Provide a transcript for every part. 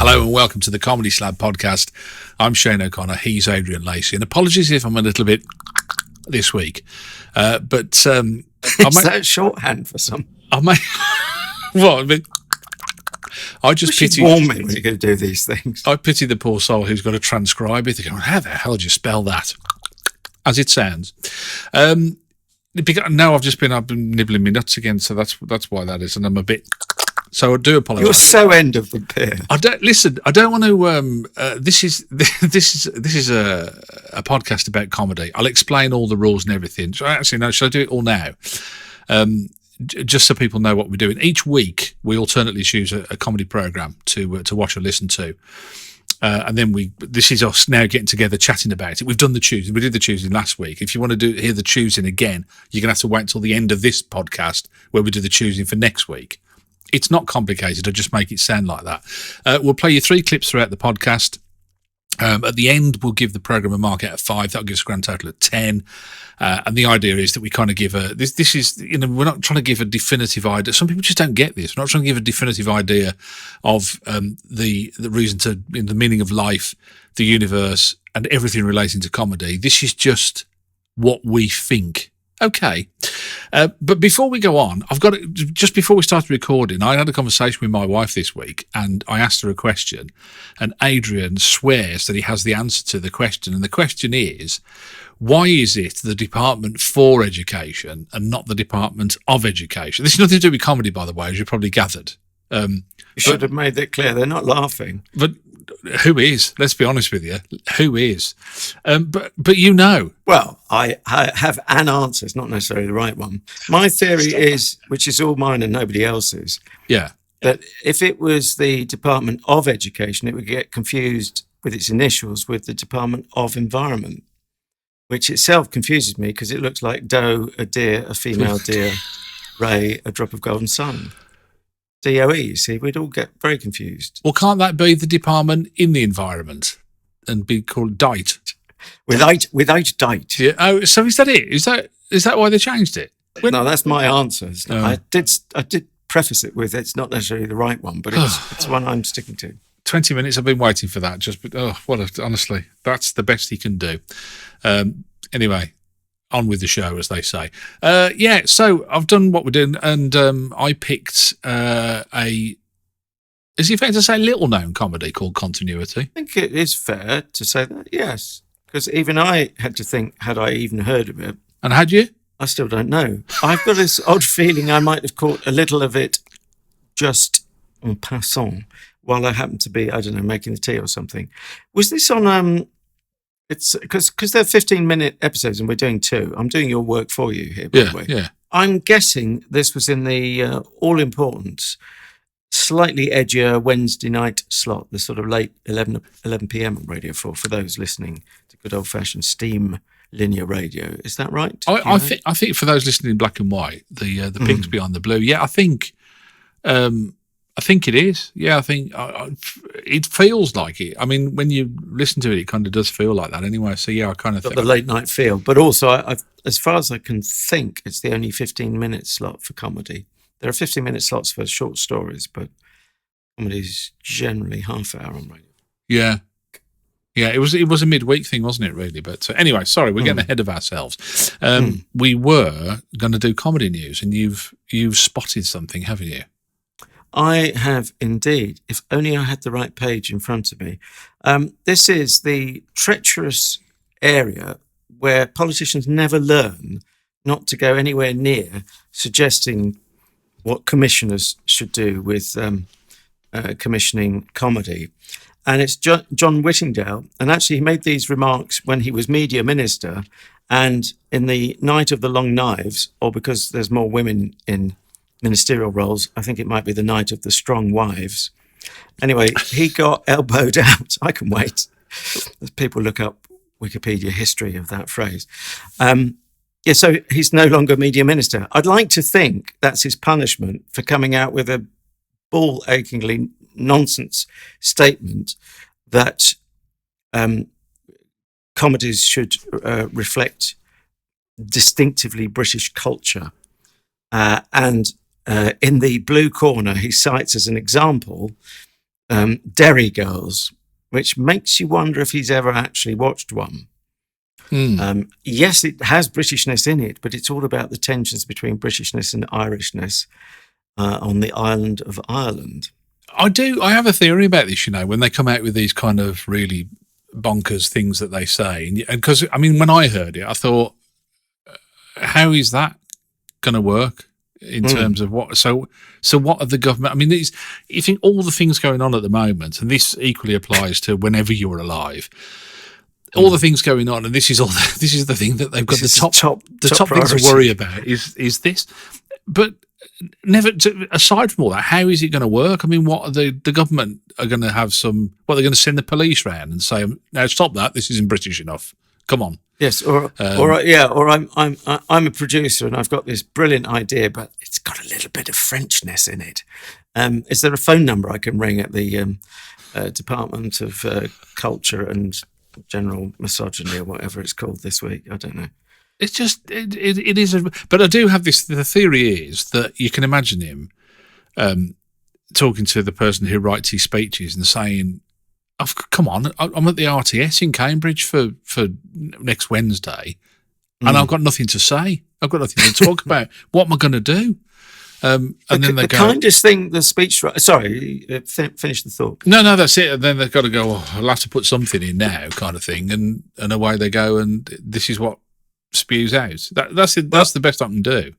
Hello and welcome to the Comedy Slab podcast. I'm Shane O'Connor, he's Adrian Lacey, and apologies if I'm a little bit this week. But Is that shorthand for some? I just pity. Warn me when you're going to do these things. I pity the poor soul who's got to transcribe it. They're going, how the hell do you spell that? As it sounds. Now I've been nibbling my nuts again, so that's why that is, and I'm a bit. So I do apologise. You're so end of the pier. I don't want to. This is a podcast about comedy. I'll explain all the rules and everything. So actually, no. Should I do it all now? Just so people know what we're doing. Each week, we alternately choose a comedy program to watch or listen to, and then this is us now getting together, chatting about it. We've done the choosing. We did the choosing last week. If you want to hear the choosing again, you're gonna have to wait until the end of this podcast where we do the choosing for next week. It's not complicated. I just make it sound like that. We'll play you 3 clips throughout the podcast. At the end, we'll give the program a mark out of 5. That'll give us a grand total of 10. And the idea is that we kind of give this is, we're not trying to give a definitive idea. Some people just don't get this. We're not trying to give a definitive idea of the reason to, the meaning of life, the universe, and everything relating to comedy. This is just what we think. Okay. But before we go on, just before we started recording, I had a conversation with my wife this week and I asked her a question, and Adrian swears that he has the answer to the question. And the question is, why is it the Department for Education and not the Department of Education? This has nothing to do with comedy, by the way, as you probably gathered. You should have made that clear. They're not laughing. But who is? Let's be honest with you. Who is? But Well, I have an answer. It's not necessarily the right one. My theory is, which is all mine and nobody else's, that if it was the Department of Education, it would get confused with its initials with the Department of Environment, which itself confuses me because it looks like doe, a deer, a female deer, ray, a drop of golden sun. DOE, you see, we'd all get very confused. Well, can't that be the department in the environment and be called DITE? Without DITE. Yeah. Oh, so is that it? Is that why they changed it? No, that's my answer. I did preface it with it's not necessarily the right one, but it's one I'm sticking to. 20 minutes I've been waiting for that. Honestly, that's the best he can do. Anyway. On with the show, as they say. So I've done what we're doing, and I picked is it fair to say little-known comedy called Continuity? I think it is fair to say that, yes. Because even I had to think, had I even heard of it? And had you? I still don't know. I've got this odd feeling I might have caught a little of it just en passant while I happened to be, I don't know, making the tea or something. Was this on... It's because they're 15-minute episodes and we're doing 2. I'm doing your work for you here, by the way. Yeah. I'm guessing this was in the all-important, slightly edgier Wednesday night slot, the sort of late 11 p.m. on Radio 4 for those listening to good old-fashioned steam linear radio. Is that right? I think for those listening in black and white, the pink's behind the blue. Yeah, I think it is. Yeah, I think it feels like it. I mean, when you listen to it, it kind of does feel like that anyway. So, yeah, I kind of think... the late night feel. But also, as far as I can think, it's the only 15-minute slot for comedy. There are 15-minute slots for short stories, but comedy is generally half hour on radio. Yeah. Yeah, it was a midweek thing, wasn't it, really? But anyway, sorry, we're getting ahead of ourselves. We were going to do comedy news, and you've spotted something, haven't you? I have indeed. If only I had the right page in front of me. This is the treacherous area where politicians never learn not to go anywhere near suggesting what commissioners should do with commissioning comedy. And it's John Whittingdale. And actually, he made these remarks when he was media minister and in the Night of the Long Knives, or because there's more women in ministerial roles, I think it might be the Night of the Strong Wives. Anyway, he got elbowed out. I can wait as people look up Wikipedia history of that phrase. So he's no longer media minister. I'd like to think that's his punishment for coming out with a ball-achingly nonsense statement that comedies should reflect distinctively British culture. And in the blue corner, he cites as an example Derry Girls, which makes you wonder if he's ever actually watched one. Yes, it has Britishness in it, but it's all about the tensions between Britishness and Irishness on the island of Ireland. I have a theory about this, when they come out with these kind of really bonkers things that they say. And because, when I heard it, I thought, how is that going to work in terms of what? So what are the government? You think all the things going on at the moment, and this equally applies to whenever you're alive, all the things going on, and this is the thing that they've got the top thing to worry about is this. But never aside from all that, how is it going to work? What are the government are going to have they're going to send the police round and say, now stop that, this isn't British enough, come on. Yes, or I'm a producer and I've got this brilliant idea, but it's got a little bit of Frenchness in it. Is there a phone number I can ring at the Department of Culture and General Misogyny or whatever it's called this week? I don't know. It's just it is, but I do have this. The theory is that you can imagine him talking to the person who writes his speeches and saying, "Oh, come on, I'm at the RTS in Cambridge for next Wednesday, and I've got nothing to say. I've got nothing to talk about. What am I going to do?" And then they go, kindest thing the speechwriter. Sorry, finish the thought. No, that's it. And then they've got to go, I'll have to put something in now, kind of thing, and away they go. And this is what spews out. That's the best I can do.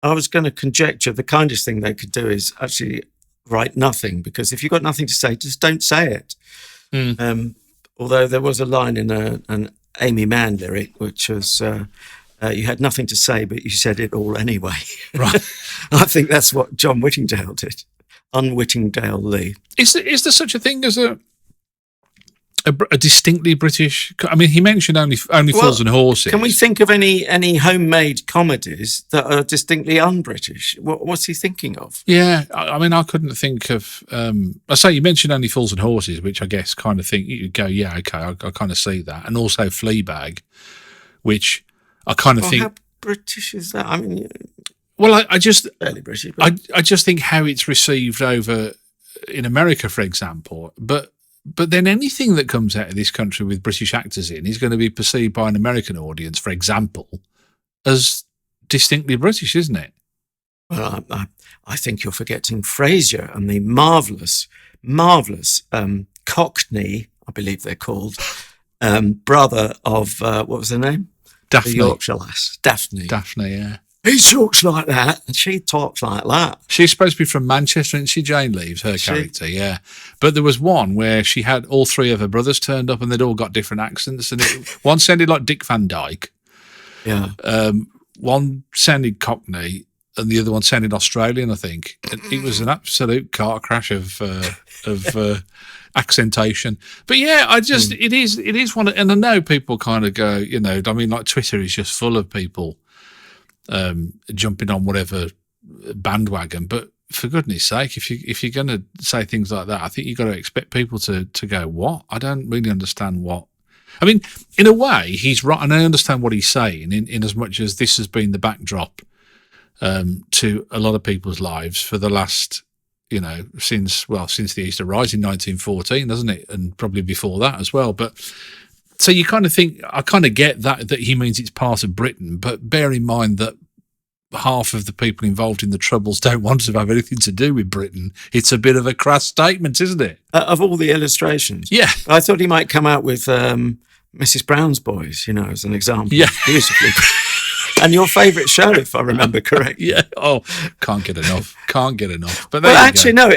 I was going to conjecture the kindest thing they could do is actually write nothing, because if you've got nothing to say, just don't say it. Although there was a line in an Amy Mann lyric which was you had nothing to say but you said it all anyway. Right. I think that's what John Whittingdale did. Unwhittingdale Lee. Is there such a thing as a distinctly British? He mentioned only Fools and Horses. Can we think of any homemade comedies that are distinctly un-British? What's he thinking of? Yeah, I couldn't think of. I say you mentioned only Fools and Horses, which I guess kind of think you go, yeah, okay, I kind of see that, and also Fleabag, which I kind of think. How British is that? I just fairly British. But I just think how it's received over in America, for example, But then anything that comes out of this country with British actors in is going to be perceived by an American audience, for example, as distinctly British, isn't it? Well, I think you're forgetting Frasier and the marvellous Cockney, I believe they're called, brother of, what was her name? Daphne. The Yorkshire lass. Daphne. Daphne, yeah. He talks like that, and she talks like that. She's supposed to be from Manchester, isn't she? Jane Leaves, her character, yeah. But there was one where she had all three of her brothers turned up, and they'd all got different accents. And one sounded like Dick Van Dyke. Yeah. One sounded Cockney, and the other one sounded Australian, I think. And it was an absolute car crash of accentation. But yeah, it is one. And I know people kind of go, like Twitter is just full of people jumping on whatever bandwagon, but for goodness sake, if you're going to say things like that, I think you've got to expect people to go, what? I don't really understand what. In a way, he's right, and I understand what he's saying in as much as this has been the backdrop to a lot of people's lives for the last, since the Easter Rise in 1914, hasn't it? And probably before that as well. But so you kind of think, I kind of get that he means it's part of Britain, but bear in mind that half of the people involved in the Troubles don't want to have anything to do with Britain. It's a bit of a crass statement, isn't it? Of all the illustrations. Yeah. I thought he might come out with Mrs. Brown's Boys, as an example. Yeah. Beautifully. And your favourite show, if I remember correctly. Yeah. Oh, can't get enough. But no.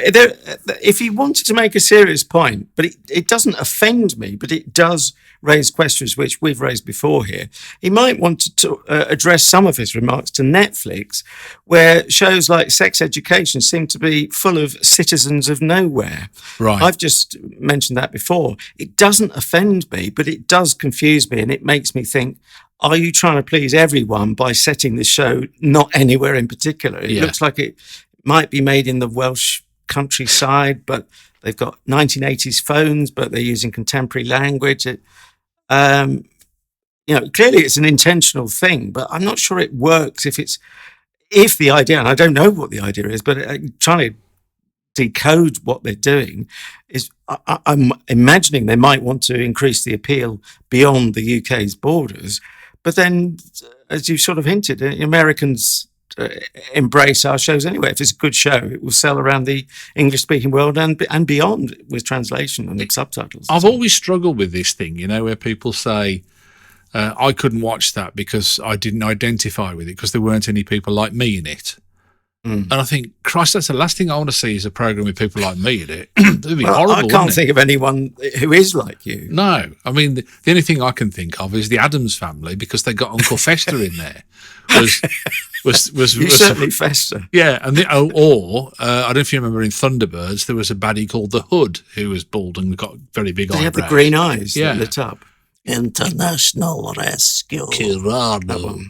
If he wanted to make a serious point, but it doesn't offend me, but it does raise questions which we've raised before here. He might want to address some of his remarks to Netflix, where shows like Sex Education seem to be full of citizens of nowhere. Right. I've just mentioned that before. It doesn't offend me, but it does confuse me, and it makes me think, are you trying to please everyone by setting the show not anywhere in particular? It looks like it might be made in the Welsh countryside, but they've got 1980s phones, but they're using contemporary language. Clearly it's an intentional thing, but I'm not sure it works if the idea, and I don't know what the idea is, but trying to decode what they're doing, is I'm imagining they might want to increase the appeal beyond the UK's borders. But then, as you sort of hinted, Americans embrace our shows anyway. If it's a good show, it will sell around the English-speaking world and beyond with translation and subtitles. I've always struggled with this thing, where people say, I couldn't watch that because I didn't identify with it because there weren't any people like me in it. And I think, Christ, that's the last thing I want to see is a programme with people like me in it. It'd be horrible. I can't think of anyone who is like you. No. I mean, the only thing I can think of is the Addams Family because they got Uncle Fester in there. You certainly Fester. Yeah. And I don't know if you remember in Thunderbirds, there was a baddie called the Hood who was bald and got very big eyebrows. He had the green eyes that lit up. International Rescue. Kirano.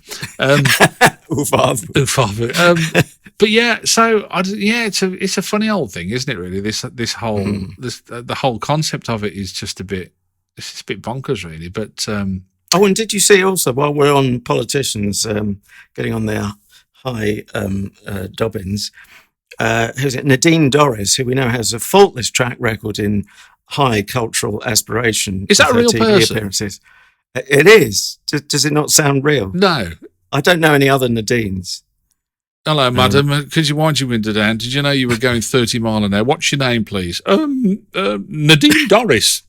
Ufavu. But yeah, so it's a funny old thing, isn't it? Really, this whole the whole concept of it is just a bit bonkers, really. But and did you see also while we're on politicians getting on their high dobbins? Who's it? Nadine Dorries, who we know has a faultless track record in high cultural aspiration. Is that a real TV person? Appearances. It is. Does it not sound real? No. I don't know any other Nadines. Hello, madam. Could you wind your window down? Did you know you were going 30 miles an hour? What's your name, please? Nadine Dorries.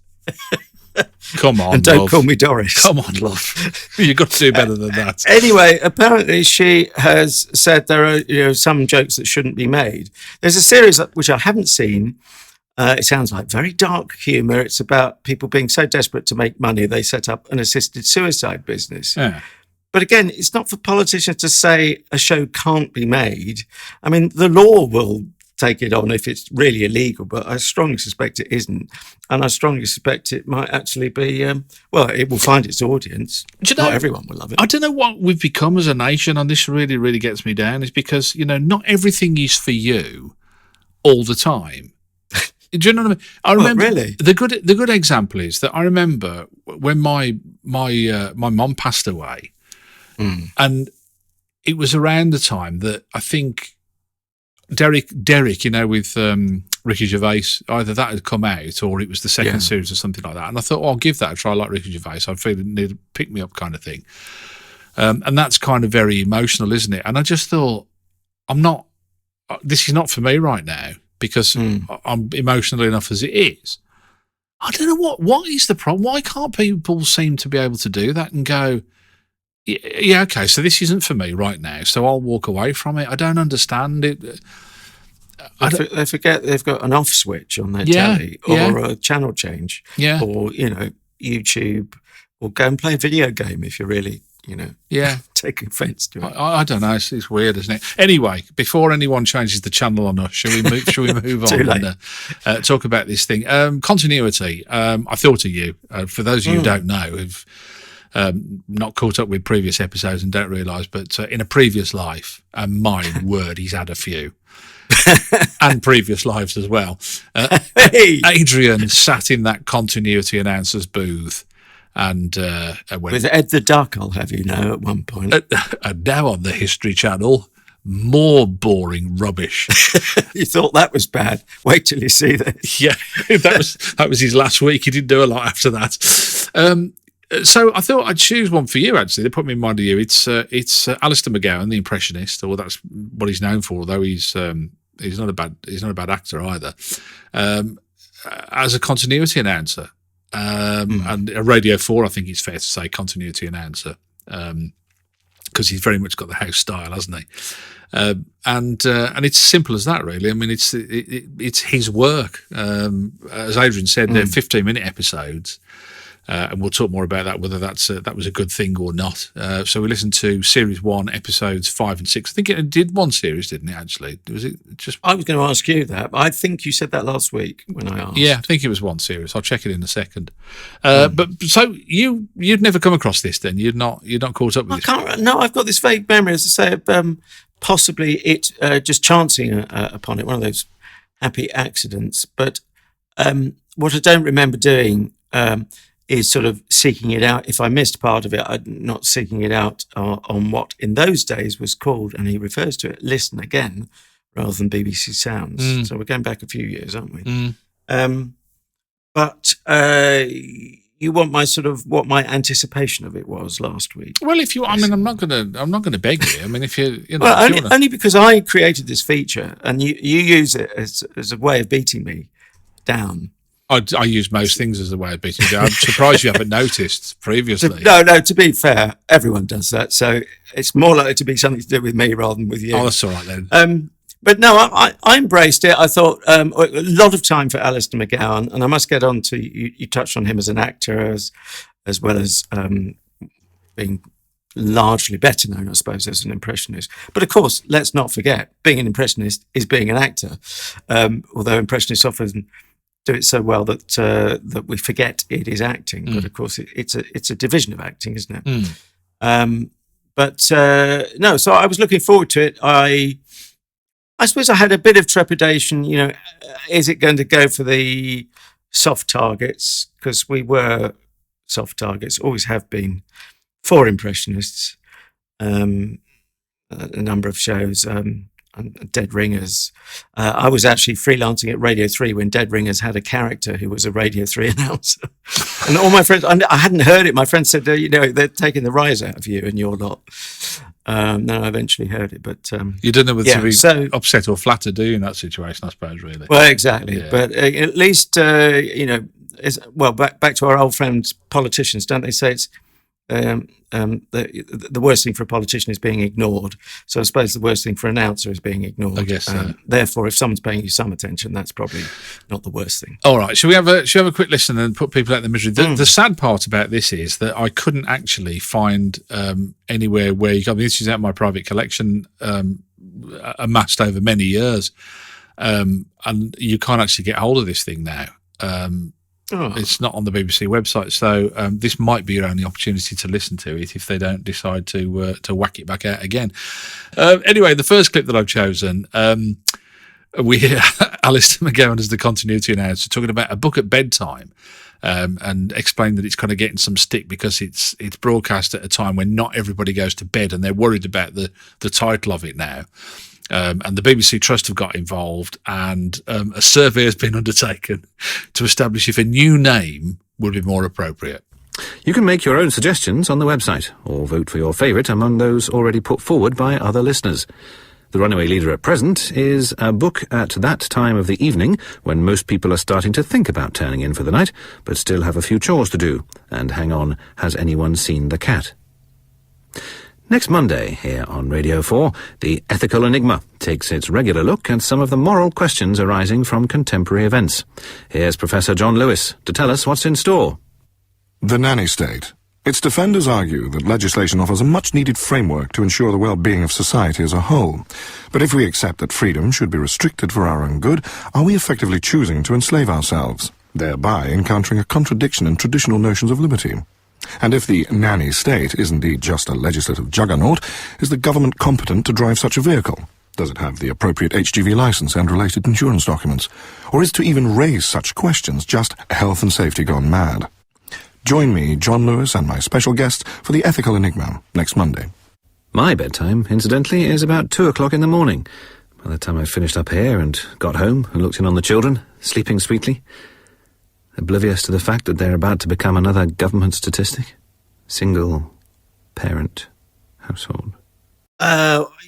Come on, and don't love. call me Doris. Come on, love. You've got to do better than that. Anyway, apparently she has said there are some jokes that shouldn't be made. There's a series which I haven't seen. It sounds like very dark humour. It's about people being so desperate to make money they set up an assisted suicide business. Yeah. But again, it's not for politicians to say a show can't be made. I mean, the law will take it on if it's really illegal, but I strongly suspect it isn't. And I strongly suspect it might actually be, it will find its audience. Not everyone will love it. I don't know what we've become as a nation, and this really, really gets me down, is because, not everything is for you all the time. Do you know what I mean? I remember really? The good example is that I remember when my mum passed away, and it was around the time that I think Derek, with Ricky Gervais, either that had come out or it was the second series or something like that. And I thought, I'll give that a try, like Ricky Gervais. I feel it need a pick me up kind of thing. And that's kind of very emotional, isn't it? And I just thought, this is not for me right now because I'm emotional enough as it is. I don't know what is the problem. Why can't people seem to be able to do that and go, yeah, okay, so this isn't for me right now, so I'll walk away from it. I don't understand it. They forget they've got an off switch on their telly or a channel change or, YouTube, or go and play a video game if you're really, take offence to it. I don't know. It's weird, isn't it? Anyway, before anyone changes the channel on us, shall we move on and talk about this thing? Continuity. I thought of you. For those of you who don't know, who've not caught up with previous episodes and don't realise, but in a previous life, and my word, he's had a few, and previous lives as well. Adrian sat in that continuity announcer's booth, and with Ed the Duck, I'll have you know, at one point, and now on the History Channel, more boring rubbish. You thought that was bad? Wait till you see this. Yeah, that was his last week. He didn't do a lot after that. So I thought I'd choose one for you. Actually, they put me in mind of you. It's Alistar Mcgowan, the Impressionist, or that's what he's known for. Although he's not a bad actor either. As a continuity announcer, and a Radio 4, I think it's fair to say continuity announcer, because he's very much got the house style, hasn't he? And it's simple as that, really. I mean, it's his work. As Adrian said, they're 15-minute episodes. And we'll talk more about that, whether that was a good thing or not. So we listened to Series 1, Episodes 5 and 6. I think it did one series, didn't it, actually? Was it just... I was going to ask you that. I think you said that last week when I asked. Yeah, I think it was one series. I'll check it in a second. But so you'd never come across this then? You'd not caught up with this? No, I've got this vague memory, as I say, of possibly it just chancing upon it, one of those happy accidents. But what I don't remember doing... is sort of seeking it out. If I missed part of it, I'm not seeking it out on what in those days was called, and he refers to it, listen again, rather than BBC Sounds. So we're going back a few years, aren't we? But you want my what my anticipation of it was last week. Well, if you, I mean, I'm not gonna beg you. I mean, if you know, well, only because I created this feature and you use it as a way of beating me down. I use most things as a way of beating you down. I'm surprised you haven't noticed previously. No, to be fair, everyone does that. So it's more likely to be something to do with me rather than with you. Oh, that's all right then. But no, I embraced it. I thought a lot of time for Alistar Mcgowan, and I must get on to you touched on him as an actor as well as being largely better known, I suppose, as an impressionist. But of course, let's not forget, being an impressionist is being an actor. Although impressionists often do it so well that we forget it is acting. But of course, it's a division of acting, isn't it? No, so I was looking forward to it. I suppose I had a bit of trepidation, is it going to go for the soft targets? Because we were soft targets, always have been, for impressionists. A number of shows, Dead Ringers. I was actually freelancing at Radio 3 when Dead Ringers had a character who was a Radio 3 announcer. And all my friends, I hadn't heard it. My friends said, they're taking the rise out of you and you're not. Then I eventually heard it, but you don't know whether to be upset or flattered, do you, in that situation? I suppose, really. Well, exactly. Yeah. But at least back to our old friends, politicians, don't they say it's the worst thing for a politician is being ignored. So I suppose the worst thing for an announcer is being ignored. I guess so. Therefore, if someone's paying you some attention, that's probably not the worst thing. All right, shall we have a quick listen and put people out of the misery? The sad part about this is that I couldn't actually find anywhere where you can. This is out of my private collection, amassed over many years, and you can't actually get hold of this thing now. It's not on the BBC website, so this might be your only opportunity to listen to it if they don't decide to whack it back out again. Anyway, the first clip that I've chosen, we hear Alistar McGowan as the continuity announcer talking about a book at bedtime, and explain that it's kind of getting some stick because it's broadcast at a time when not everybody goes to bed, and they're worried about the title of it now. And the BBC Trust have got involved, and a survey has been undertaken to establish if a new name would be more appropriate. You can make your own suggestions on the website, or vote for your favourite among those already put forward by other listeners. The runaway leader at present is a book at that time of the evening when most people are starting to think about turning in for the night, but still have a few chores to do. And hang on, has anyone seen the cat? Next Monday, here on Radio 4, the Ethical Enigma takes its regular look at some of the moral questions arising from contemporary events. Here's Professor John Lewis to tell us what's in store. The nanny state. Its defenders argue that legislation offers a much-needed framework to ensure the well-being of society as a whole. But if we accept that freedom should be restricted for our own good, are we effectively choosing to enslave ourselves, thereby encountering a contradiction in traditional notions of liberty? And if the nanny state is indeed just a legislative juggernaut, is the government competent to drive such a vehicle? Does it have the appropriate HGV licence and related insurance documents? Or is to even raise such questions just health and safety gone mad? Join me, John Lewis, and my special guest for the Ethical Enigma next Monday. My bedtime, incidentally, is about 2 o'clock in the morning. By the time I finished up here and got home and looked in on the children, sleeping sweetly, oblivious to the fact that they're about to become another government statistic. Single-parent household.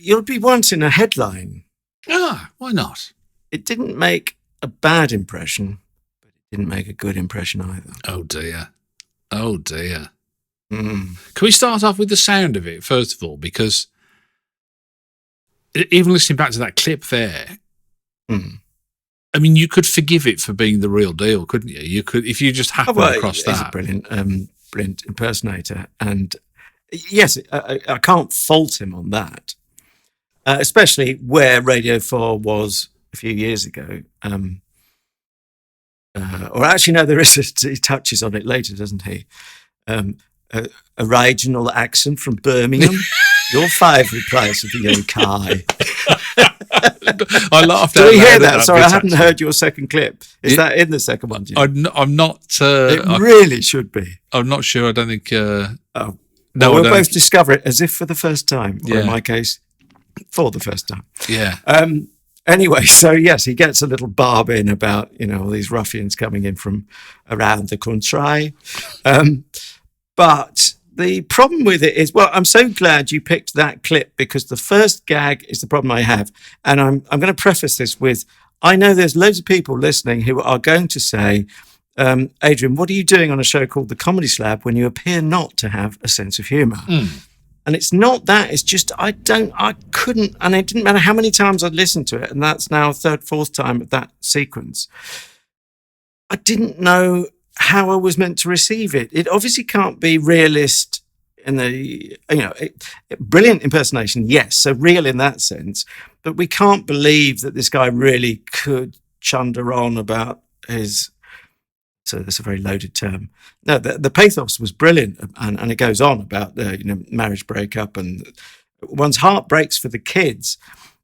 You'll be once in a headline. Why not? It didn't make a bad impression, but it didn't make a good impression either. Oh, dear. Can we start off with the sound of it, first of all? Because even listening back to that clip there, I mean, you could forgive it for being the real deal, couldn't you? You could, if you just happened across that. He's a brilliant impersonator. And yes, I can't fault him on that, especially where Radio 4 was a few years ago. Or actually, no, he touches on it later, doesn't he? A regional accent from Birmingham. Your favourite place of the UK. I laughed out loud. Do we hear that? Sorry, I hadn't heard your second clip. Is that in the second one? I'm not. It really should be. I'm not sure. I don't think. No, we'll both discover it as if for the first time, or in my case, for the first time. Yeah. Anyway, so yes, he gets a little barb in about, all these ruffians coming in from around the country. But the problem with it is, I'm so glad you picked that clip, because the first gag is the problem I have. And I'm going to preface this with, I know there's loads of people listening who are going to say, Adrian, what are you doing on a show called The Comedy Slab when you appear not to have a sense of humour? And it's not that, it's just I couldn't, and it didn't matter how many times I'd listened to it, and that's now third, fourth time of that sequence. I didn't know how I was meant to receive it. It obviously can't be realist in the, brilliant impersonation, yes, so real in that sense, but we can't believe that this guy really could chunder on about his... So that's a very loaded term. No, the pathos was brilliant, and it goes on about marriage breakup, and one's heart breaks for the kids.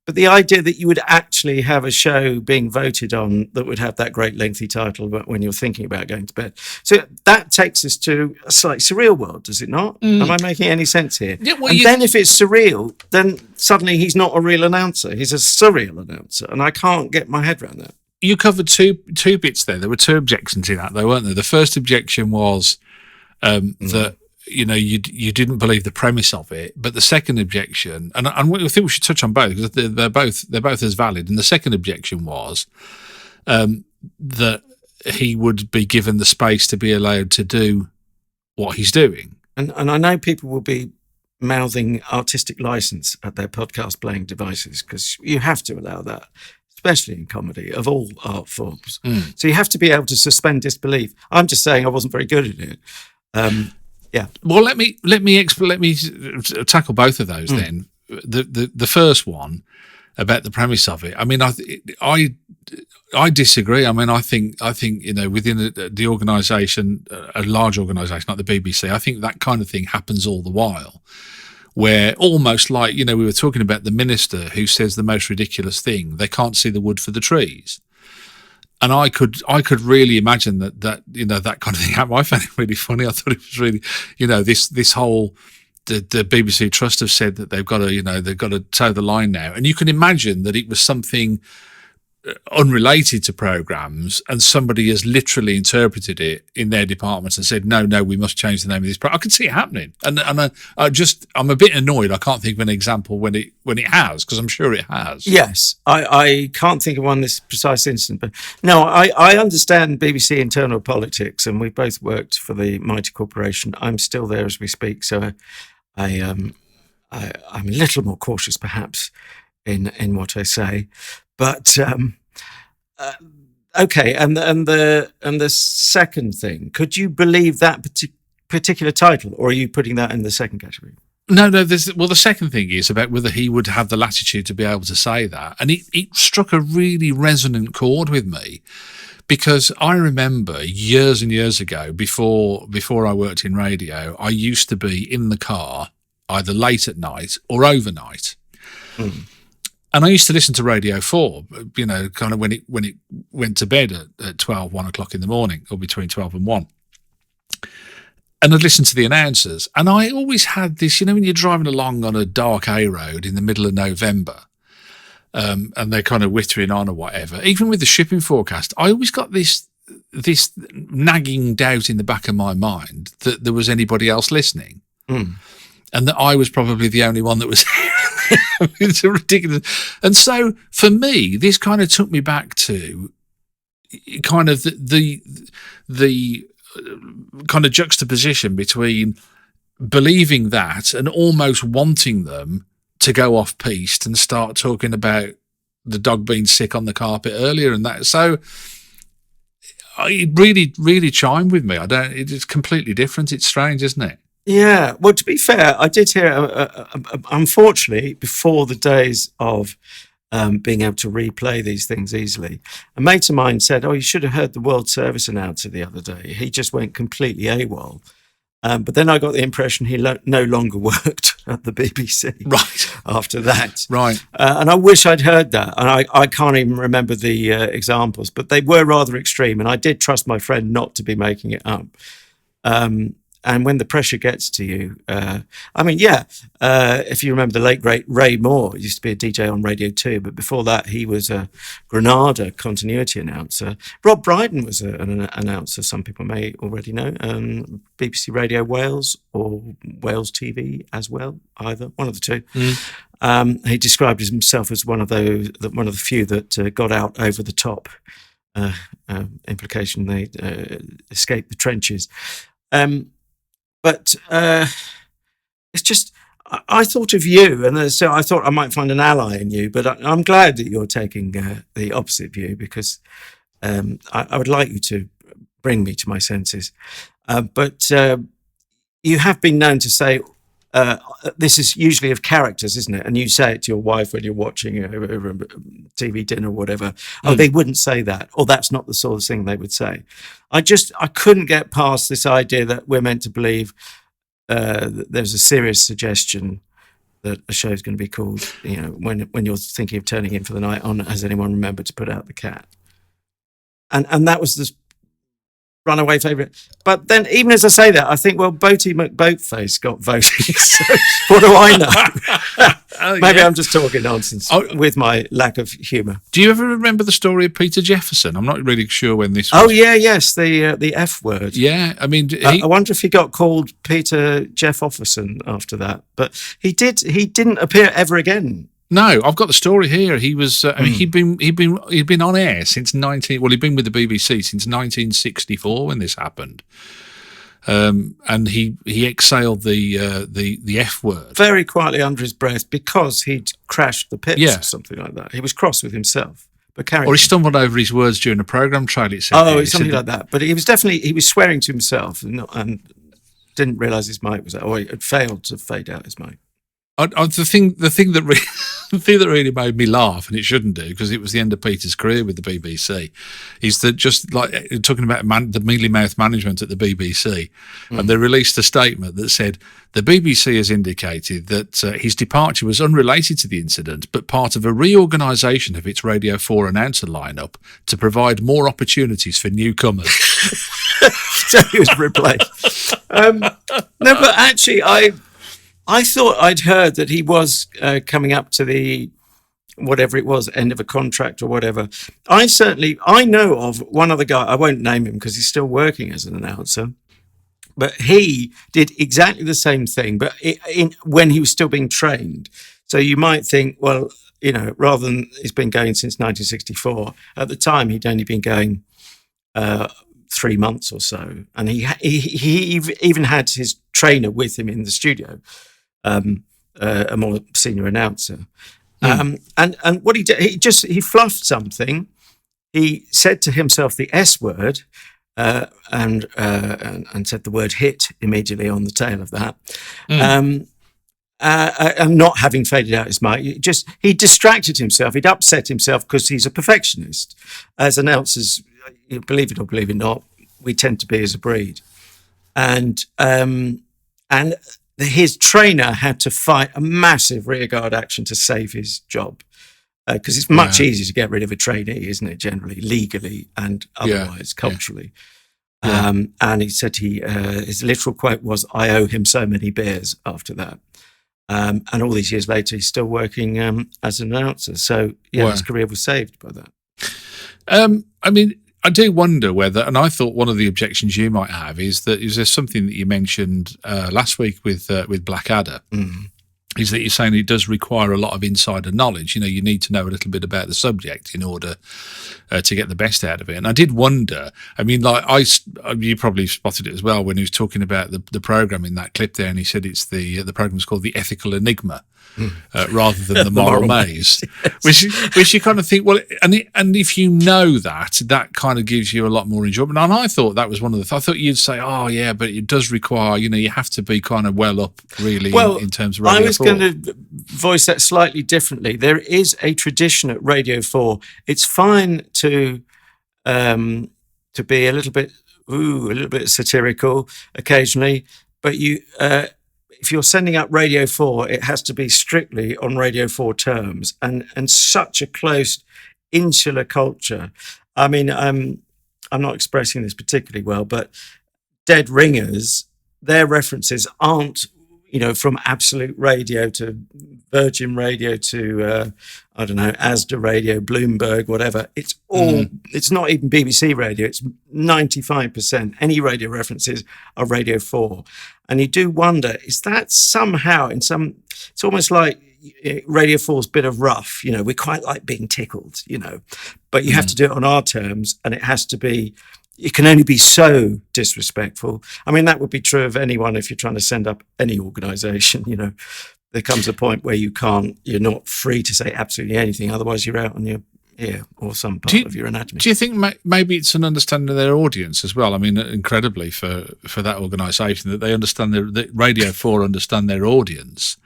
But the idea that you would actually have a show being voted on that would have that great lengthy title when you're thinking about going to bed. So that takes us to a slightly surreal world, does it not? Am I making any sense here? Yeah, and then if it's surreal, then suddenly he's not a real announcer. He's a surreal announcer, and I can't get my head around that. You covered two bits there. There were two objections to that, though, weren't there? The first objection was that you didn't believe the premise of it, but the second objection, and I think we should touch on both because they're both as valid. And the second objection was that he would be given the space to be allowed to do what he's doing. And I know people will be mouthing artistic license at their podcast playing devices, because you have to allow that, especially in comedy of all art forms. So you have to be able to suspend disbelief. I'm just saying I wasn't very good at it. Yeah. Well, let me tackle both of those then. The first one about the premise of it. I mean, I disagree. I mean, I think within the organisation, a large organisation like the BBC, I think that kind of thing happens all the while. Where almost like, we were talking about the minister who says the most ridiculous thing, they can't see the wood for the trees. And I could really imagine that that kind of thing happened. I found it really funny. I thought it was really, this whole, the BBC Trust have said that they've got to toe the line now. And you can imagine that it was something unrelated to programmes, and somebody has literally interpreted it in their department and said, no, we must change the name of this program. I can see it happening, and I'm a bit annoyed. I can't think of an example when it has, because I'm sure it has. Yes, I can't think of one this precise instant, but no, I understand BBC internal politics, and we both worked for the mighty corporation. I'm still there as we speak, so I'm a little more cautious perhaps in what I say. But okay, and the second thing, could you believe that particular title, or are you putting that in the second category? No. The second thing is about whether he would have the latitude to be able to say that, and it struck a really resonant chord with me, because I remember years and years ago, before I worked in radio, I used to be in the car either late at night or overnight. And I used to listen to Radio 4, kind of when it went to bed at 12, 1 o'clock in the morning, or between 12 and 1. And I'd listen to the announcers. And I always had this, when you're driving along on a dark A road in the middle of November, and they're kind of whittering on or whatever, even with the shipping forecast, I always got this nagging doubt in the back of my mind that there was anybody else listening. And that I was probably the only one that was it's ridiculous. And so for me, this kind of took me back to kind of the kind of juxtaposition between believing that and almost wanting them to go off piste and start talking about the dog being sick on the carpet earlier and that. So it really, really chimed with me. It's completely different. It's strange, isn't it? Yeah, well, to be fair, I did hear, unfortunately, before the days of being able to replay these things easily, a mate of mine said, you should have heard the World Service announcer the other day. He just went completely AWOL. But then I got the impression he no longer worked at the BBC after that. Right. And I wish I'd heard that. And I can't even remember the examples, but they were rather extreme. And I did trust my friend not to be making it up. when the pressure gets to you, if you remember the late great Ray Moore, used to be a DJ on Radio 2, but before that he was a Granada continuity announcer. Rob Brydon was an announcer, some people may already know, BBC Radio Wales or Wales TV as well, either, one of the two. He described himself as one of the few that got out over the top. Implication they escaped the trenches. But it's just, I thought of you, and so I thought I might find an ally in you, but I'm glad that you're taking the opposite view, because I would like you to bring me to my senses. But you have been known to say, this is usually of characters, isn't it? And you say it to your wife when you're watching a TV dinner or whatever. Oh, they wouldn't say that, or that's not the sort of thing they would say. I couldn't get past this idea that we're meant to believe that there's a serious suggestion that a show is going to be called, when you're thinking of turning in for the night on, has anyone remembered to put out the cat? And that was this runaway favourite. But then, even as I say that, I think, well, Boaty McBoatface got voted. So what do I know? Maybe I'm just talking nonsense with my lack of humour. Do you ever remember the story of Peter Jefferson? I'm not really sure when this was. Oh, yes, the F word. Yeah, I mean... I wonder if he got called Peter Jeff Offerson after that. But he didn't appear ever again. No, I've got the story here. He was, he'd been on air since he'd been with the BBC since 1964 when this happened. And he exhaled the F word very quietly under his breath, because he'd crashed the pits or something like that. He was cross with himself. But he stumbled over his words during a programme trial. It said, something like that. But he was swearing to himself and didn't realise his mic was out, or he had failed to fade out his mic. The thing that really made me laugh, and it shouldn't do because it was the end of Peter's career with the BBC, is that just like talking about the mealy mouth management at the BBC, and they released a statement that said the BBC has indicated that his departure was unrelated to the incident, but part of a reorganisation of its Radio 4 announcer lineup to provide more opportunities for newcomers. So he was replaced. No, but actually, I thought I'd heard that he was coming up to the, whatever it was, end of a contract or whatever. I know of one other guy, I won't name him because he's still working as an announcer, but he did exactly the same thing, but when he was still being trained. So you might think, well, rather than he's been going since 1964, at the time he'd only been going 3 months or so. And he even had his trainer with him in the studio. A more senior announcer, and what he did, he fluffed something. He said to himself the S word, and said the word hit immediately on the tail of that. And not having faded out his mic, he distracted himself. He'd upset himself because he's a perfectionist. As announcers, believe it or believe it not, we tend to be as a breed, and his trainer had to fight a massive rearguard action to save his job, because it's much easier to get rid of a trainee, isn't it, generally, legally and otherwise, culturally. Yeah. And he said his literal quote was, "I owe him so many beers" after that. And all these years later, he's still working as an announcer. So, his career was saved by that. I mean, I do wonder whether, and I thought one of the objections you might have is there something that you mentioned last week with Blackadder, is that you're saying it does require a lot of insider knowledge. You need to know a little bit about the subject in order to get the best out of it. And I did wonder, I mean, you probably spotted it as well when he was talking about the program in that clip there, and he said the program's called the Ethical Enigma. Rather than the moral maze, which you kind of think, well, and if you know that kind of gives you a lot more enjoyment. And I thought that was one of the. I thought you'd say, oh yeah, but it does require, you have to be kind of well up, really, in terms of Radio 4. I was going to voice that slightly differently. There is a tradition at Radio 4. It's fine to be a little bit satirical occasionally, but if you're sending up Radio 4, it has to be strictly on Radio 4 terms, and such a close insular culture. I mean, I'm not expressing this particularly well, but dead ringers their references aren't, from Absolute Radio to Virgin Radio to, I don't know, Asda Radio, Bloomberg, whatever. It's all, it's not even BBC Radio. It's 95%. Any radio references are Radio 4. And you do wonder, is that somehow it's almost like Radio 4's bit of rough, we quite like being tickled, but you have to do it on our terms, and it can only be so disrespectful. I mean, that would be true of anyone if you're trying to send up any organisation, there comes a point where you're not free to say absolutely anything, otherwise you're out on your ear or some part of your anatomy. Do you think maybe it's an understanding of their audience as well? I mean, incredibly for that organisation, that they understand that Radio 4 understand their audience,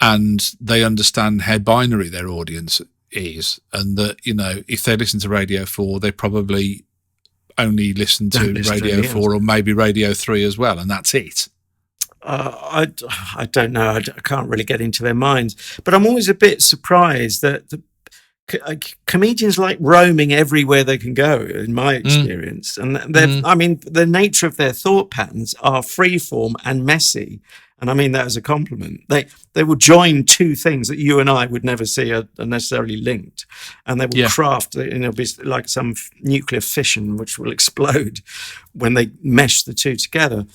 and they understand how binary their audience is, and that, if they listen to Radio 4, they probably only listen to Radio 4 or maybe Radio 3 as well, and that's it. I don't know. I can't really get into their minds, but I'm always a bit surprised that comedians like roaming everywhere they can go, in my experience. And I mean, the nature of their thought patterns are freeform and messy. And I mean that as a compliment. They will join two things that you and I would never see are necessarily linked, and they will craft, be like some nuclear fission which will explode when they mesh the two together.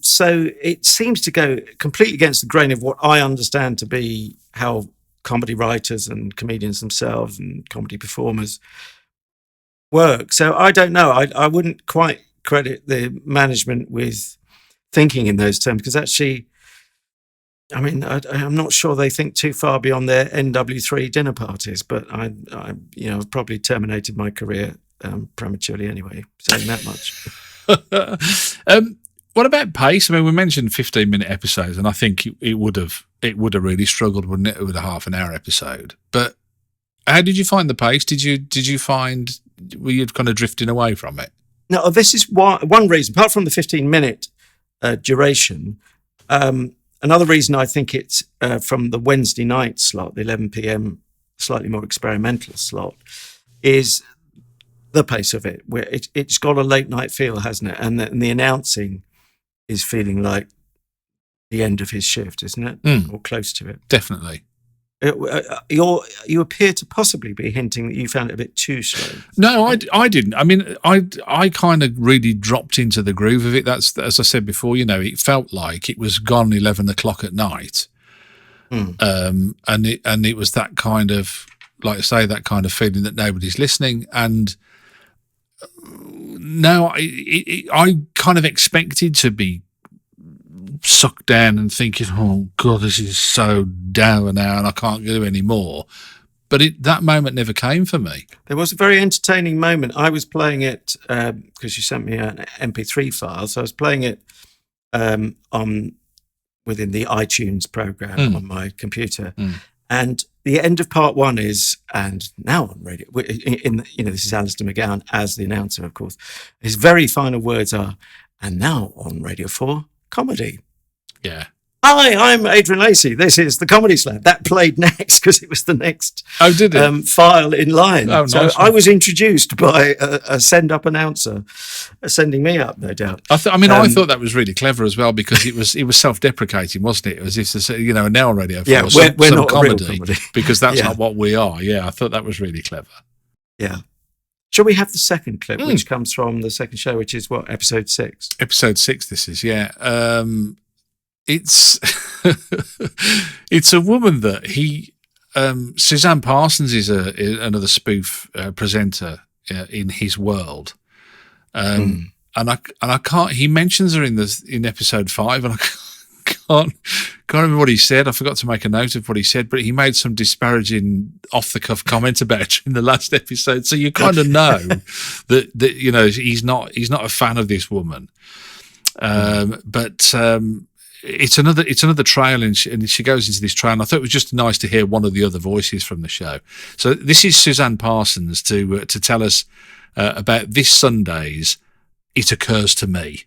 So it seems to go completely against the grain of what I understand to be how comedy writers and comedians themselves and comedy performers work. So I don't know. I wouldn't quite credit the management with thinking in those terms, because actually, I mean, I'm not sure they think too far beyond their NW3 dinner parties, but I've probably terminated my career prematurely anyway, saying that much. What about pace? I mean, we mentioned 15-minute episodes, and I think it would have really struggled, wouldn't it, with a half an hour episode? But how did you find the pace? Did you find, were you kind of drifting away from it? No, this is one reason, apart from the 15-minute duration. Another reason I think it's from the Wednesday night slot, the 11 p.m. slightly more experimental slot, is the pace of it, where it's got a late night feel, hasn't it? And the announcing is feeling like the end of his shift, isn't it? Or close to it. Definitely. You appear to possibly be hinting that you found it a bit too slow. No, I didn't. I mean, I kind of really dropped into the groove of it. That's, as I said before, it felt like it was gone 11 o'clock at night. And it was that kind of, like I say, that kind of feeling that nobody's listening. And no, I kind of expected to be sucked down and thinking, oh God, this is so down now and I can't do any more. But that moment never came for me. There was a very entertaining moment. I was playing it because you sent me an MP3 file, so I was playing it within the iTunes program on my computer. And the end of part one is, and now on radio, this is Alistar McGowan as the announcer, of course. His very final words are, and now on Radio 4, comedy. Yeah. Hi, I'm Adrian Lacey. This is the Comedy Slab. That played next because it was the next did it? file in line. Oh, so nice. I was introduced by a send-up announcer, sending me up, no doubt. I thought that was really clever as well, because it was self-deprecating, wasn't it? It was as if, now on Radio 4, we're not comedy, a real comedy. because that's not what we are. Yeah, I thought that was really clever. Yeah. Shall we have the second clip, which comes from the second show, which is what, episode 6? Episode 6, this is, yeah. It's it's a woman that Suzanne Parsons is another spoof presenter in his world, and I can't. He mentions her in episode 5, and I can't remember what he said. I forgot to make a note of what he said, but he made some disparaging off the cuff comment about her in the last episode. So you kind of know that he's not a fan of this woman, but. It's another trail, and she goes into this trail. And I thought it was just nice to hear one of the other voices from the show. So this is Suzanne Parsons to tell us about this Sunday's It Occurs to Me.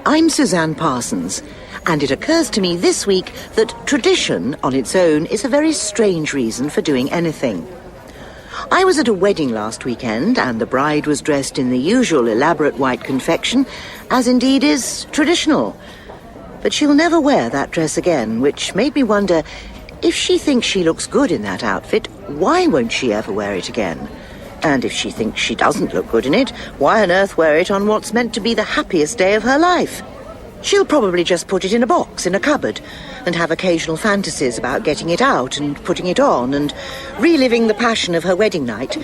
I'm Suzanne Parsons, and it occurs to me this week that tradition on its own is a very strange reason for doing anything. I was at a wedding last weekend, and the bride was dressed in the usual elaborate white confection, as indeed is traditional. But she'll never wear that dress again, which made me wonder, if she thinks she looks good in that outfit, why won't she ever wear it again? And if she thinks she doesn't look good in it, why on earth wear it on what's meant to be the happiest day of her life? She'll probably just put it in a box in a cupboard and have occasional fantasies about getting it out and putting it on and reliving the passion of her wedding night.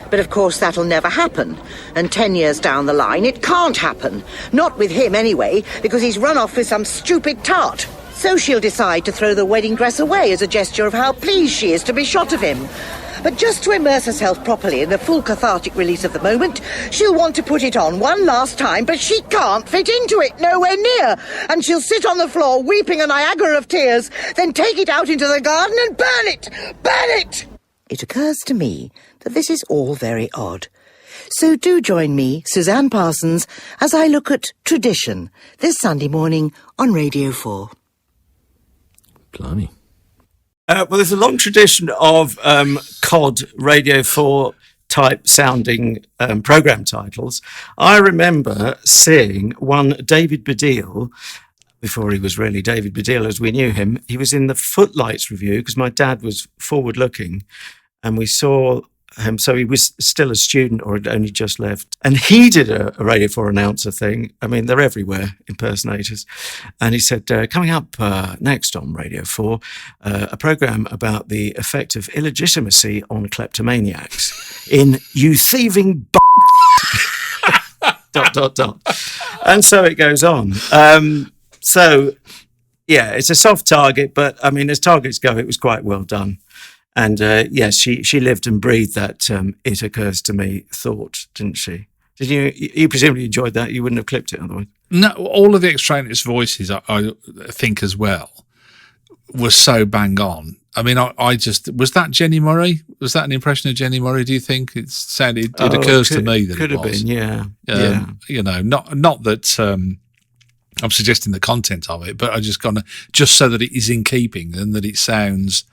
But of course that'll never happen. And 10 years down the line, it can't happen. Not with him anyway, because he's run off with some stupid tart. So she'll decide to throw the wedding dress away as a gesture of how pleased she is to be shot of him. But just to immerse herself properly in the full cathartic release of the moment, she'll want to put it on one last time, but she can't fit into it, nowhere near. And she'll sit on the floor weeping a Niagara of tears, then take it out into the garden and burn it! Burn it! It occurs to me that this is all very odd. So do join me, Suzanne Parsons, as I look at tradition this Sunday morning on Radio 4. Blimey. Well, there's a long tradition of COD Radio 4 type sounding programme titles. I remember seeing one David Baddiel, before he was really David Baddiel as we knew him. He was in the Footlights review because my dad was forward looking, and we saw him. So he was still a student or had only just left. And he did a Radio 4 announcer thing. I mean, they're everywhere, impersonators. And he said, coming up next on Radio 4, a programme about the effect of illegitimacy on kleptomaniacs in You Thieving ... ... And so it goes on. So, yeah, it's a soft target, but I mean, as targets go, it was quite well done. And yes, she lived and breathed that "it occurs to me" thought, didn't she? Did you presumably enjoyed that? You wouldn't have clipped it otherwise. No, all of the extraneous voices, I think as well, were so bang on. I mean, I just, was that Jenny Murray? Was that an impression of Jenny Murray? Do you think it sounded? It occurs to me that could it have was. Been, yeah. You know, not that I'm suggesting the content of it, but I just just so that it is in keeping and that it sounds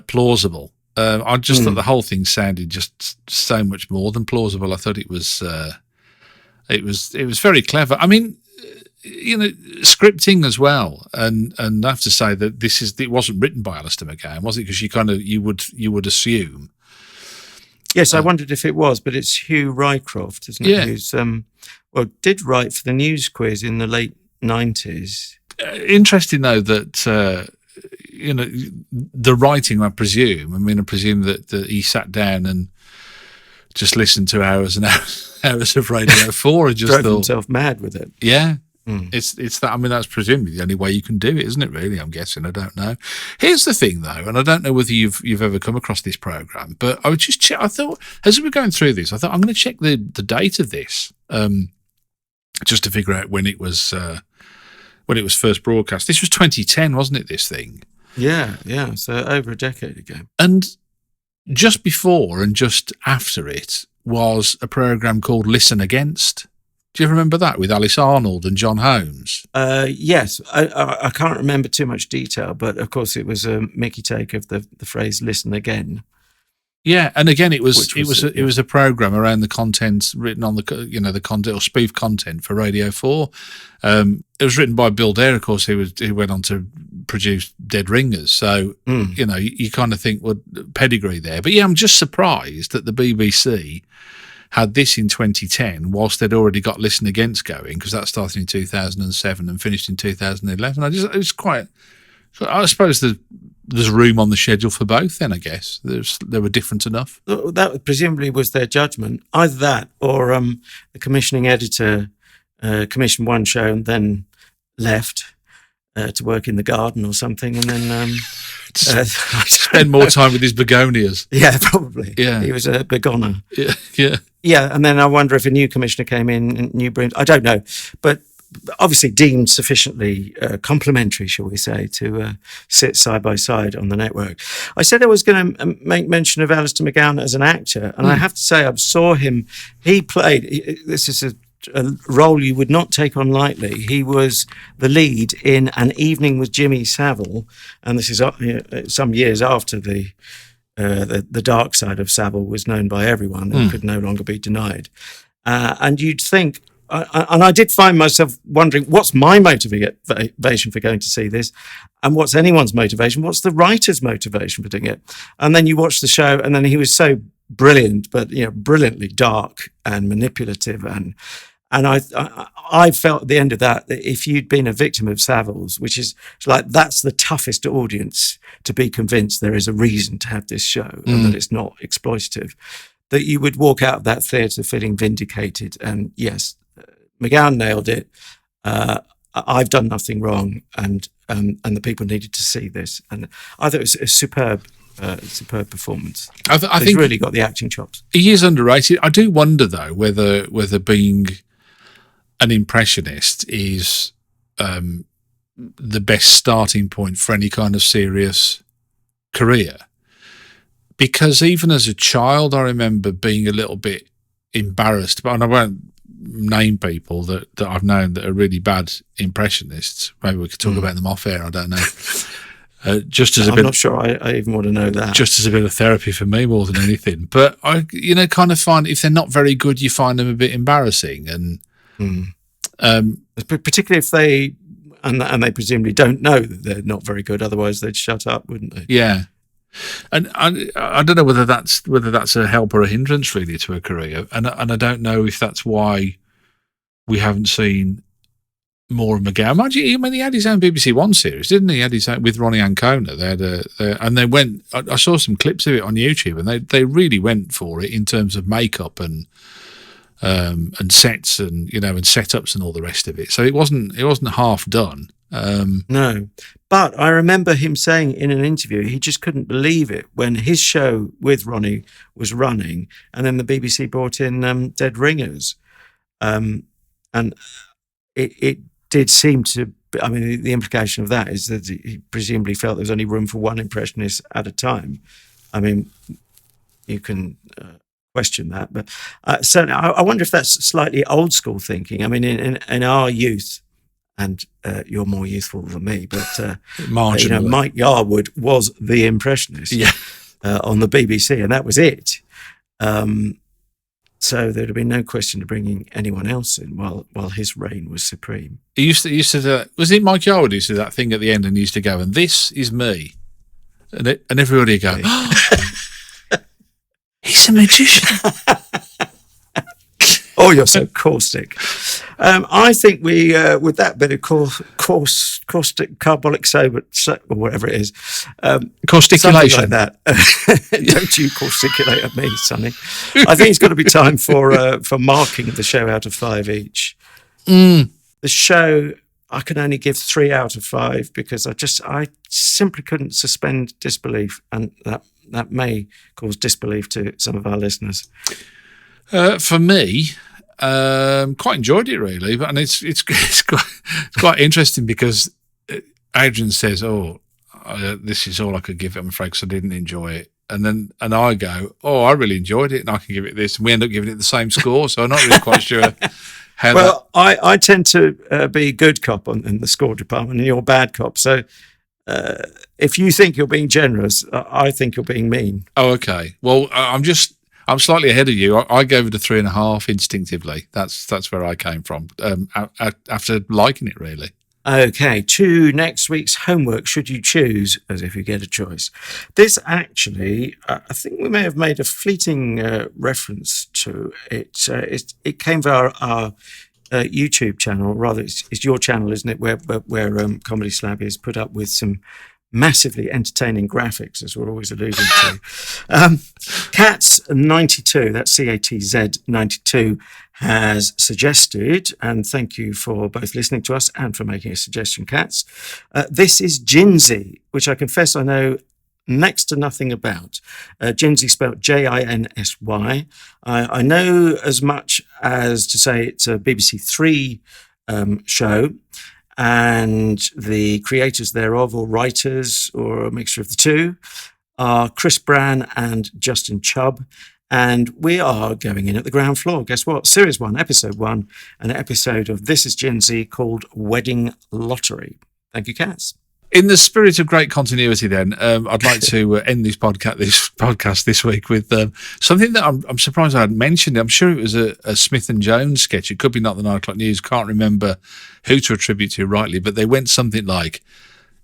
plausible. I just thought the whole thing sounded just so much more than plausible. I thought it was very clever. I mean, you know, scripting as well, and I have to say that it wasn't written by Alistar Mcgowan, was it? Because you would assume. Yes, I wondered if it was, but it's Hugh Rycroft, isn't it? Yeah. Who's did write for the News Quiz in the late 90s. Interesting though that. You know, the writing, I presume that he sat down and just listened to hours and hours of Radio 4 and just drove thought himself mad with it. Yeah. It's that. I mean, that's presumably the only way you can do it, isn't it? Really, I'm guessing. I don't know. Here's the thing, though, and I don't know whether you've ever come across this program, but I would just check. I thought as we were going through this, I thought I'm going to check the date of this, just to figure out when it was first broadcast. This was 2010, wasn't it? This thing. Yeah. So over a decade ago. And just before and just after it was a program called Listen Against. Do you remember that with Alice Arnold and John Holmes? Yes. I can't remember too much detail, but of course it was a Mickey take of the phrase "listen again." Yeah, and again, it was a program around the content written on the content or spoof content for Radio 4. It was written by Bill Dare, of course, who went on to produce Dead Ringers. So you know, you kind of think, well, pedigree there. But yeah, I'm just surprised that the BBC had this in 2010, whilst they'd already got Listen Against going, because that started in 2007 and finished in 2011. It was quite. I suppose there's room on the schedule for both. Then I guess they were different enough. That presumably was their judgment. Either that, or the commissioning editor commissioned one show and then left to work in the garden or something, and then spend more time with his begonias. Yeah, probably. Yeah, he was a begoner. Yeah. And then I wonder if a new commissioner came in, new brooms. I don't know, but obviously deemed sufficiently complimentary, shall we say, to sit side by side on the network. I said I was going to make mention of Alistar Mcgowan as an actor, and I have to say I saw him. He played. This is a role you would not take on lightly. He was the lead in An Evening with Jimmy Savile, and this is some years after the the dark side of Savile was known by everyone and could no longer be denied. And you'd think, and I did find myself wondering, what's my motivation for going to see this? And what's anyone's motivation? What's the writer's motivation for doing it? And then you watch the show, and then he was so brilliant, but brilliantly dark and manipulative. And I felt at the end of that if you'd been a victim of Savile's, which is like, that's the toughest audience to be convinced there is a reason to have this show and that it's not exploitative, that you would walk out of that theatre feeling vindicated. And yes, McGowan nailed it. I've done nothing wrong, and the people needed to see this. And I thought it was a superb performance. I think he's really got the acting chops. He is underrated. I do wonder though whether being an impressionist is the best starting point for any kind of serious career, because even as a child I remember being a little bit embarrassed, and I won't name people that I've known that are really bad impressionists. Maybe we could talk about them off air, I don't know. Just as I'm not sure I even want to know that. Just as a bit of therapy for me more than anything. But I kind of find if they're not very good, you find them a bit embarrassing. And particularly if they and they presumably don't know that they're not very good, otherwise they'd shut up, wouldn't they? Yeah. And I don't know whether that's a help or a hindrance really to a career, and I don't know if that's why we haven't seen more of McGowan. I mean, he had his own BBC One series, didn't he? He had his own with Ronnie Ancona. And they went. I saw some clips of it on YouTube, and they really went for it in terms of makeup and sets and and setups and all the rest of it. So it wasn't half done. No, but I remember him saying in an interview he just couldn't believe it when his show with Ronnie was running, and then the BBC brought in Dead Ringers, and it did seem to. I mean, the implication of that is that he presumably felt there was only room for one impressionist at a time. I mean, you can question that, but certainly I wonder if that's slightly old school thinking. I mean, in our youth. And you're more youthful than me, but Mike Yarwood was the impressionist on the BBC, and that was it. So there'd have been no question of bringing anyone else in while his reign was supreme. He used to was it Mike Yarwood who used to do that thing at the end and he used to go, and this is me, and everybody would go, oh, he's a magician. Oh, you're so caustic. I think we, with that bit of caustic, carbolic soda, or whatever it is. Causticulation. Like that. Don't you causticulate at me, Sonny. I think it's got to be time for marking the show out of 5 each. The show, I can only give 3 out of 5 because I simply couldn't suspend disbelief, and that may cause disbelief to some of our listeners. For me, quite enjoyed it really, and it's quite interesting because Adrian says, "Oh, this is all I could give it, I'm afraid, because I didn't enjoy it," and I go, "Oh, I really enjoyed it, and I can give it this," and we end up giving it the same score. So I'm not really quite sure how. Well, I tend to be good cop in the score department, and you're bad cop. So if you think you're being generous, I think you're being mean. Oh, okay. Well, I'm slightly ahead of you. I gave it a 3.5 instinctively. That's where I came from after liking it, really. Okay, to next week's homework, should you choose, as if you get a choice. This actually, I think we may have made a fleeting reference to it. It came via our YouTube channel, or rather it's your channel, isn't it, where Comedy Slab is put up with some massively entertaining graphics, as we're always alluding to. Cats92, that's CATZ92, has suggested, and thank you for both listening to us and for making a suggestion, Cats. This is Jinsey, which I confess I know next to nothing about. Jinsey spelled Jinsy. I know as much as to say it's a BBC Three show, and the creators thereof, or writers, or a mixture of the two, are Chris Brann and Justin Chubb. And we are going in at the ground floor. Guess what? Series 1, Episode 1, an episode of This is Jinsey called Wedding Lottery. Thank you, Cats. In the spirit of great continuity, then, I'd like to end this podcast this week with something that I'm surprised I hadn't mentioned. I'm sure it was a Smith and Jones sketch. It could be not the 9 o'clock news. Can't remember who to attribute to rightly, but they went something like,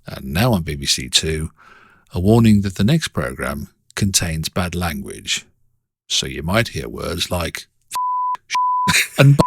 and now on BBC Two, a warning that the next programme contains bad language. So you might hear words like and